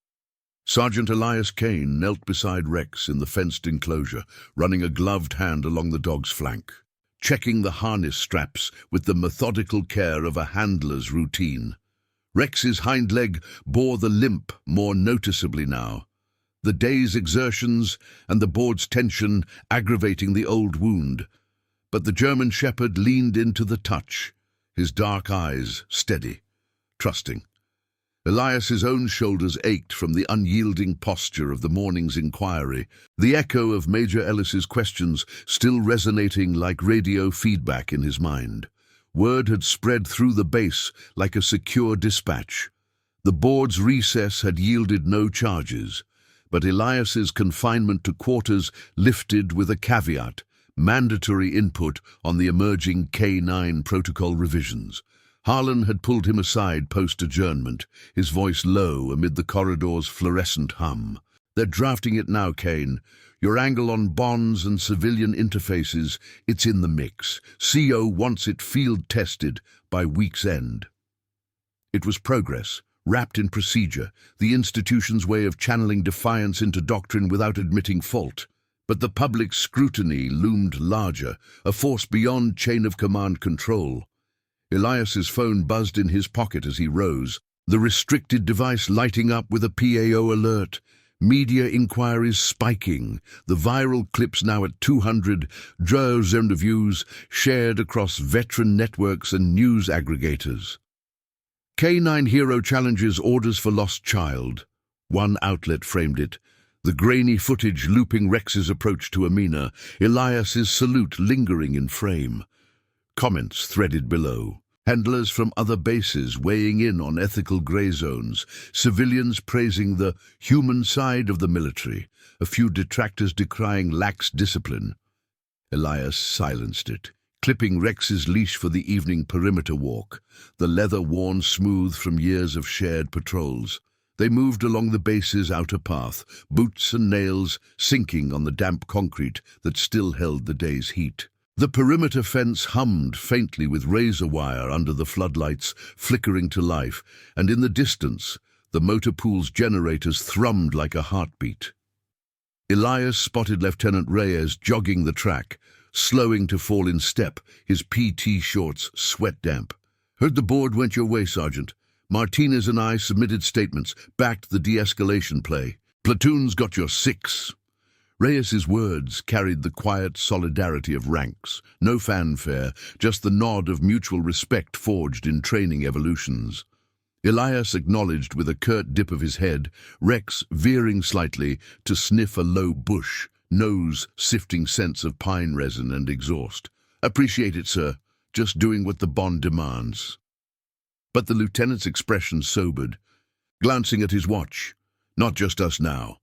Sergeant Elias Kane knelt beside Rex in the fenced enclosure, running a gloved hand along the dog's flank, checking the harness straps with the methodical care of a handler's routine. Rex's hind leg bore the limp more noticeably now, the day's exertions and the board's tension aggravating the old wound. But the German shepherd leaned into the touch, his dark eyes steady, trusting. Elias's own shoulders ached from the unyielding posture of the morning's inquiry, the echo of Major Ellis's questions still resonating like radio feedback in his mind. Word had spread through the base like a secure dispatch. The board's recess had yielded no charges, but Elias's confinement to quarters lifted with a caveat: mandatory input on the emerging K9 protocol revisions. Harlan had pulled him aside post-adjournment, his voice low amid the corridor's fluorescent hum. "They're drafting it now, Kane. Your angle on bonds and civilian interfaces, it's in the mix. CO wants it field-tested by week's end." It was progress, wrapped in procedure, the institution's way of channeling defiance into doctrine without admitting fault. But the public scrutiny loomed larger, a force beyond chain-of-command control. Elias's phone buzzed in his pocket as he rose, the restricted device lighting up with a PAO alert. Media inquiries spiking, the viral clips now at 200,000 views, shared across veteran networks and news aggregators. K9 hero challenges orders for lost child. One outlet framed it, the grainy footage looping Rex's approach to Amina, Elias's salute lingering in frame. Comments threaded below. Handlers from other bases weighing in on ethical grey zones, civilians praising the human side of the military, a few detractors decrying lax discipline. Elias silenced it, clipping Rex's leash for the evening perimeter walk, the leather worn smooth from years of shared patrols. They moved along the base's outer path, boots and nails sinking on the damp concrete that still held the day's heat. The perimeter fence hummed faintly with razor wire under the floodlights flickering to life, and in the distance, the motor pool's generators thrummed like a heartbeat. Elias spotted Lieutenant Reyes jogging the track, slowing to fall in step, his PT shorts sweat-damp. "Heard the board went your way, Sergeant. Martinez and I submitted statements, backed the de-escalation play. Platoon's got your 6. Reyes's words carried the quiet solidarity of ranks, no fanfare, just the nod of mutual respect forged in training evolutions. Elias acknowledged with a curt dip of his head, Rex veering slightly to sniff a low bush, nose sifting scents of pine resin and exhaust. "Appreciate it, sir. Just doing what the bond demands." But the lieutenant's expression sobered, glancing at his watch. "Not just us now.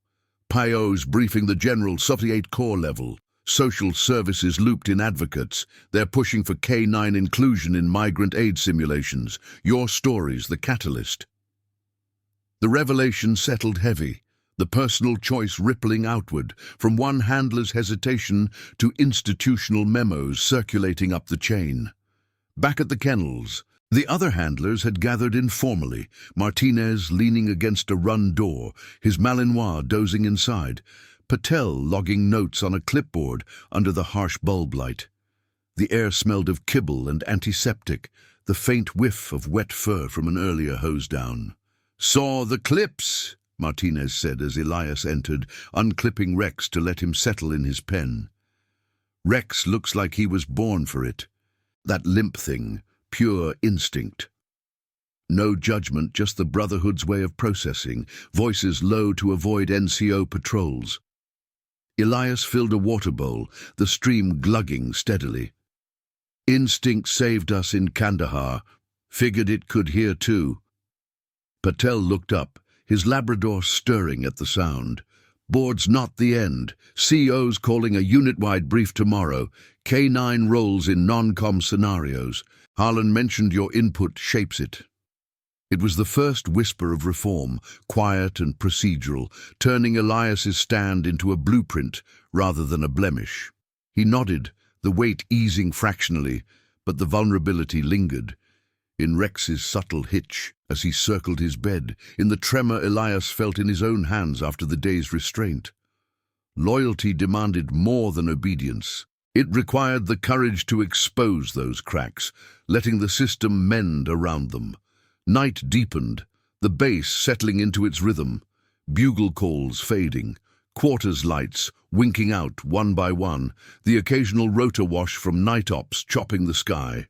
PIO's briefing the General 78 Corps level. Social services looped in advocates. They're pushing for K9 inclusion in migrant aid simulations. Your story's the catalyst." The revelation settled heavy, the personal choice rippling outward, from one handler's hesitation to institutional memos circulating up the chain. Back at the kennels, the other handlers had gathered informally, Martinez leaning against a run door, his Malinois dozing inside, Patel logging notes on a clipboard under the harsh bulb light. The air smelled of kibble and antiseptic, the faint whiff of wet fur from an earlier hose down. "Saw the clips," Martinez said as Elias entered, unclipping Rex to let him settle in his pen. Rex looks like he was born for it. That limp thing. Pure instinct. No judgment, just the Brotherhood's way of processing, voices low to avoid NCO patrols. Elias filled a water bowl, the stream glugging steadily. "Instinct saved us in Kandahar. Figured it could here too." Patel looked up, his Labrador stirring at the sound. "Board's not the end. CO's calling a unit-wide brief tomorrow. K9 roles in non-com scenarios. Harlan mentioned your input shapes it." It was the first whisper of reform, quiet and procedural, turning Elias's stand into a blueprint rather than a blemish. He nodded, the weight easing fractionally, but the vulnerability lingered. In Rex's subtle hitch, as he circled his bed, in the tremor Elias felt in his own hands after the day's restraint. Loyalty demanded more than obedience. It required the courage to expose those cracks, letting the system mend around them. Night deepened, the bass settling into its rhythm, bugle calls fading, quarters lights winking out one by one, the occasional rotor wash from night ops chopping the sky.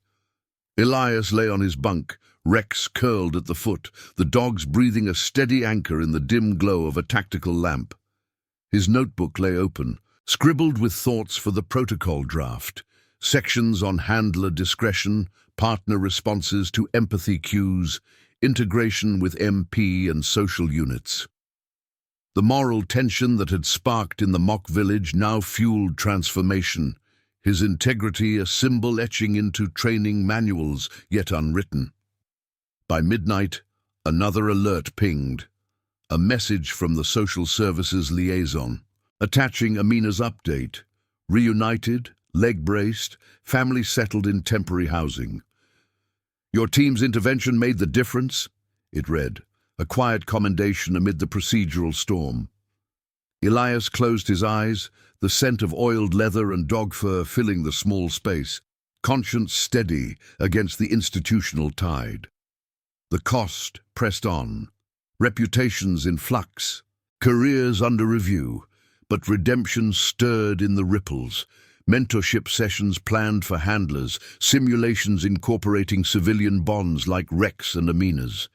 Elias lay on his bunk, Rex curled at the foot, the dogs breathing a steady anchor in the dim glow of a tactical lamp. His notebook lay open, scribbled with thoughts for the protocol draft, sections on handler discretion, partner responses to empathy cues, integration with MP and social units. The moral tension that had sparked in the mock village now fueled transformation, his integrity a symbol etching into training manuals yet unwritten. By midnight, another alert pinged, a message from the social services liaison, attaching Amina's update. Reunited, leg-braced, family settled in temporary housing. Your team's intervention made the difference, it read, a quiet commendation amid the procedural storm. Elias closed his eyes, the scent of oiled leather and dog fur filling the small space, conscience steady against the institutional tide. The cost pressed on, reputations in flux, careers under review, but redemption stirred in the ripples, mentorship sessions planned for handlers, simulations incorporating civilian bonds like Rex and Amina's.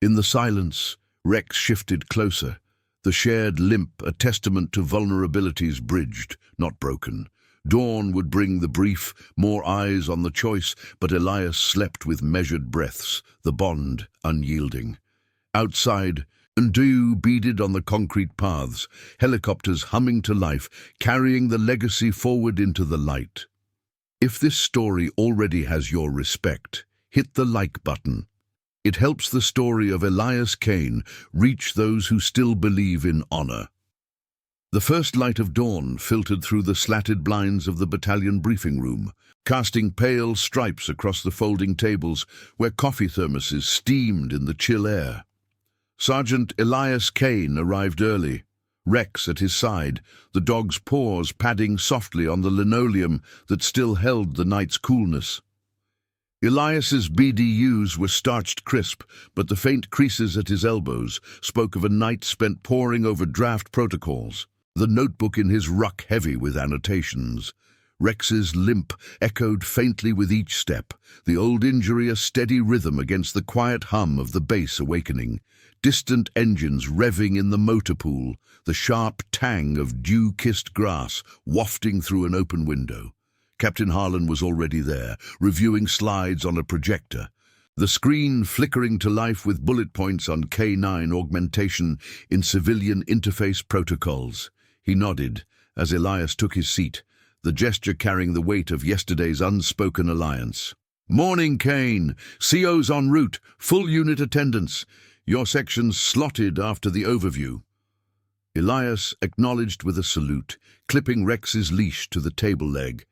In the silence, Rex shifted closer, the shared limp a testament to vulnerabilities bridged, not broken. Dawn would bring the brief, more eyes on the choice, but Elias slept with measured breaths, the bond unyielding. Outside, dew beaded on the concrete paths, helicopters humming to life, carrying the legacy forward into the light. If this story already has your respect, hit the like button. It helps the story of Elias Kane reach those who still believe in honor. The first light of dawn filtered through the slatted blinds of the battalion briefing room, casting pale stripes across the folding tables where coffee thermoses steamed in the chill air. Sergeant Elias Kane arrived early, Rex at his side, the dog's paws padding softly on the linoleum that still held the night's coolness. Elias's BDUs were starched crisp, but the faint creases at his elbows spoke of a night spent poring over draft protocols, the notebook in his ruck heavy with annotations. Rex's limp echoed faintly with each step, the old injury a steady rhythm against the quiet hum of the base awakening, distant engines revving in the motor pool, the sharp tang of dew-kissed grass wafting through an open window. Captain Harlan was already there, reviewing slides on a projector, the screen flickering to life with bullet points on K9 augmentation in civilian interface protocols. He nodded as Elias took his seat, the gesture carrying the weight of yesterday's unspoken alliance. "Morning, Kane. CO's en route. Full unit attendance. Your section's slotted after the overview." Elias acknowledged with a salute, clipping Rex's leash to the table leg,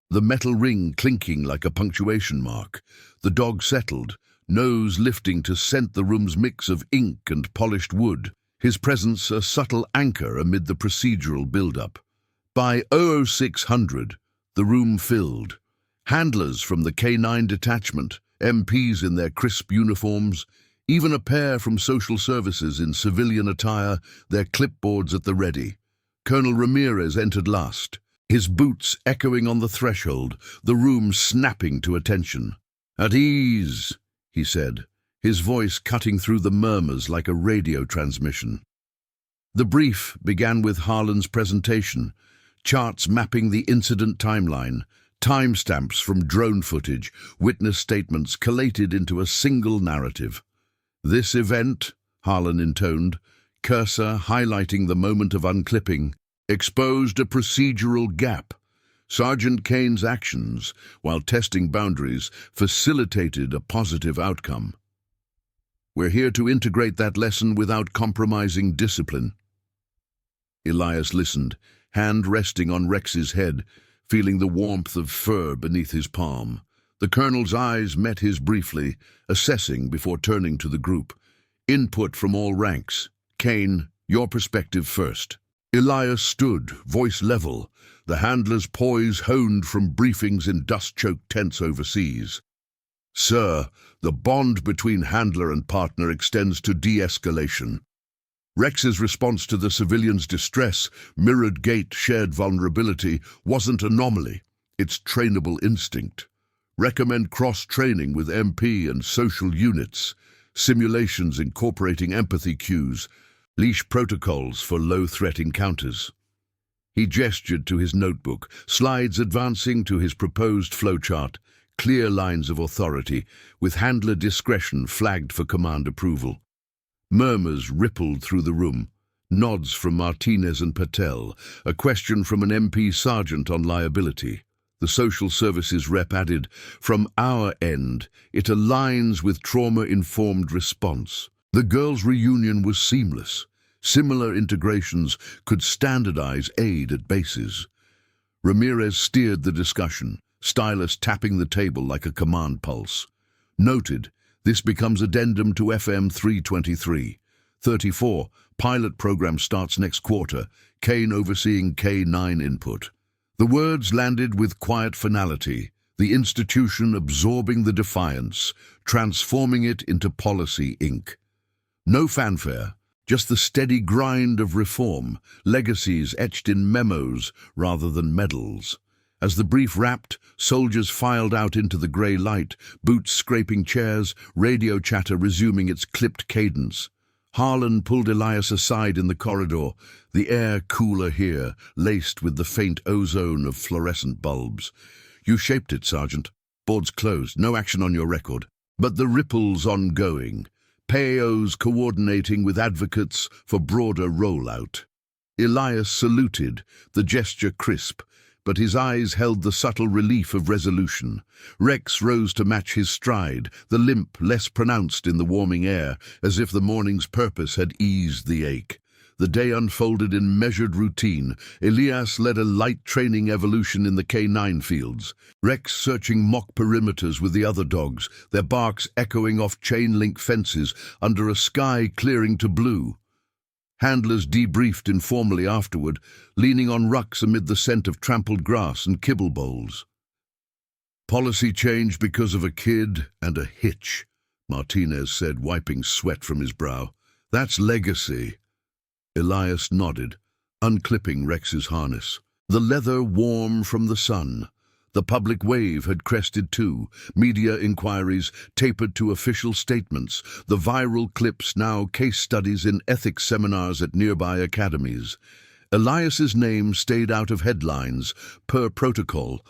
the metal ring clinking like a punctuation mark. The dog settled, nose lifting to scent the room's mix of ink and polished wood, his presence a subtle anchor amid the procedural build-up. By 0600, the room filled. Handlers from the K9 detachment, MPs in their crisp uniforms, even a pair from social services in civilian attire, their clipboards at the ready. Colonel Ramirez entered last, his boots echoing on the threshold, the room snapping to attention. "At ease," he said, his voice cutting through the murmurs like a radio transmission. The brief began with Harlan's presentation, charts mapping the incident timeline, timestamps from drone footage, witness statements collated into a single narrative. "This event," Harlan intoned, cursor highlighting the moment of unclipping, exposed a procedural gap. Sergeant Kane's actions, while testing boundaries, facilitated a positive outcome. "We're here to integrate that lesson without compromising discipline." Elias listened, hand resting on Rex's head, feeling the warmth of fur beneath his palm. The colonel's eyes met his briefly, assessing before turning to the group. "Input from all ranks. Kane, your perspective first." Elias stood, voice level, the handler's poise honed from briefings in dust-choked tents overseas. "Sir, the bond between handler and partner extends to de-escalation. Rex's response to the civilians' distress mirrored Gait's shared vulnerability. Wasn't anomaly, it's trainable instinct. Recommend cross-training with MP and social units, simulations incorporating empathy cues, leash protocols for low-threat encounters. He gestured to his notebook, slides advancing to his proposed flowchart, clear lines of authority, with handler discretion flagged for command approval. Murmurs rippled through the room, nods from Martinez and Patel, a question from an MP sergeant on liability. The social services rep added, "From our end, it aligns with trauma-informed response." The girls' reunion was seamless. Similar integrations could standardize aid at bases. Ramirez steered the discussion, stylus tapping the table like a command pulse. Noted, this becomes addendum to FM 323. 34, pilot program starts next quarter, Kane overseeing K9 input. The words landed with quiet finality, the institution absorbing the defiance, transforming it into policy ink. No fanfare, just the steady grind of reform, legacies etched in memos rather than medals. As the brief wrapped, soldiers filed out into the grey light, boots scraping chairs, radio chatter resuming its clipped cadence. Harlan pulled Elias aside in the corridor, the air cooler here, laced with the faint ozone of fluorescent bulbs. "You shaped it, Sergeant. Board's closed, no action on your record. But the ripple's ongoing. PAOs coordinating with advocates for broader rollout." Elias saluted, the gesture crisp, but his eyes held the subtle relief of resolution. Rex rose to match his stride, the limp less pronounced in the warming air, as if the morning's purpose had eased the ache. The day unfolded in measured routine. Elias led a light training evolution in the K9 fields. Rex searching mock perimeters with the other dogs, their barks echoing off chain-link fences under a sky clearing to blue. Handlers debriefed informally afterward, leaning on rucks amid the scent of trampled grass and kibble bowls. "Policy change because of a kid and a hitch," Martinez said, wiping sweat from his brow. "That's legacy." Elias nodded, unclipping Rex's harness. The leather warm from the sun. The public wave had crested too, media inquiries tapered to official statements, the viral clips now case studies in ethics seminars at nearby academies. Elias's name stayed out of headlines, per protocol,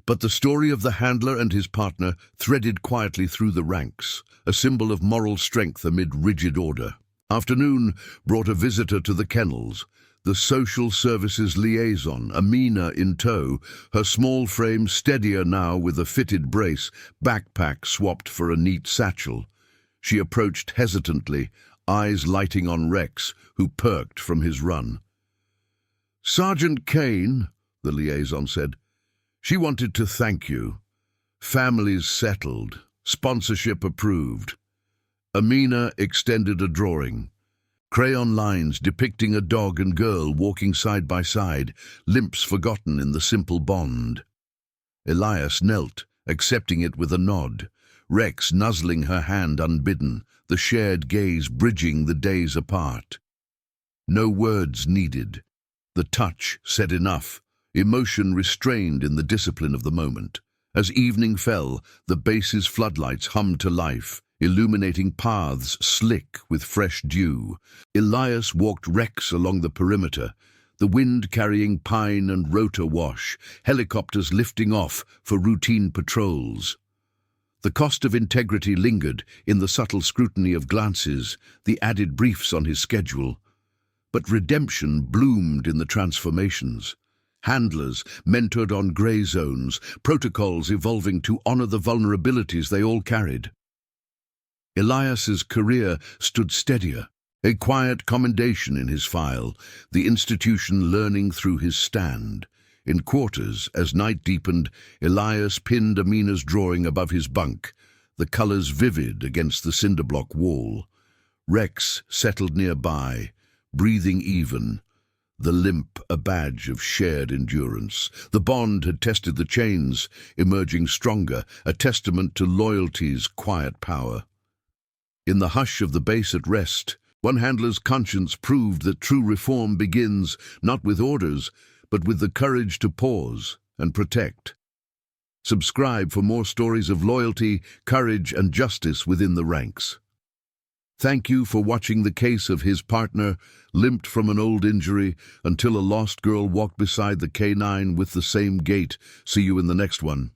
but the story of the handler and his partner threaded quietly through the ranks, a symbol of moral strength amid rigid order. Afternoon brought a visitor to the kennels, the social services liaison, Amina in tow, her small frame steadier now with a fitted brace, backpack swapped for a neat satchel. She approached hesitantly, eyes lighting on Rex, who perked from his run. "Sergeant Kane," the liaison said, "she wanted to thank you. Families settled, sponsorship approved." Amina extended a drawing. Crayon lines depicting a dog and girl walking side by side, limps forgotten in the simple bond. Elias knelt, accepting it with a nod, Rex nuzzling her hand unbidden, the shared gaze bridging the days apart. No words needed. The touch said enough, emotion restrained in the discipline of the moment. As evening fell, the base's floodlights hummed to life, illuminating paths slick with fresh dew. Elias walked Rex along the perimeter, the wind carrying pine and rotor wash, helicopters lifting off for routine patrols. The cost of integrity lingered in the subtle scrutiny of glances, the added briefs on his schedule. But redemption bloomed in the transformations. Handlers mentored on grey zones, protocols evolving to honor the vulnerabilities they all carried. Elias's career stood steadier, a quiet commendation in his file, the institution learning through his stand. In quarters, as night deepened, Elias pinned Amina's drawing above his bunk, the colors vivid against the cinder-block wall. Rex settled nearby, breathing even, the limp a badge of shared endurance. The bond had tested the chains, emerging stronger, a testament to loyalty's quiet power. In the hush of the base at rest, One handler's conscience proved that true reform begins not with orders, but with the courage to pause and protect. Subscribe for more stories of loyalty, courage, and justice within the ranks. Thank you for watching the case of his partner, limped from an old injury until a lost girl walked beside the K9 with the same gait. See you in the next one.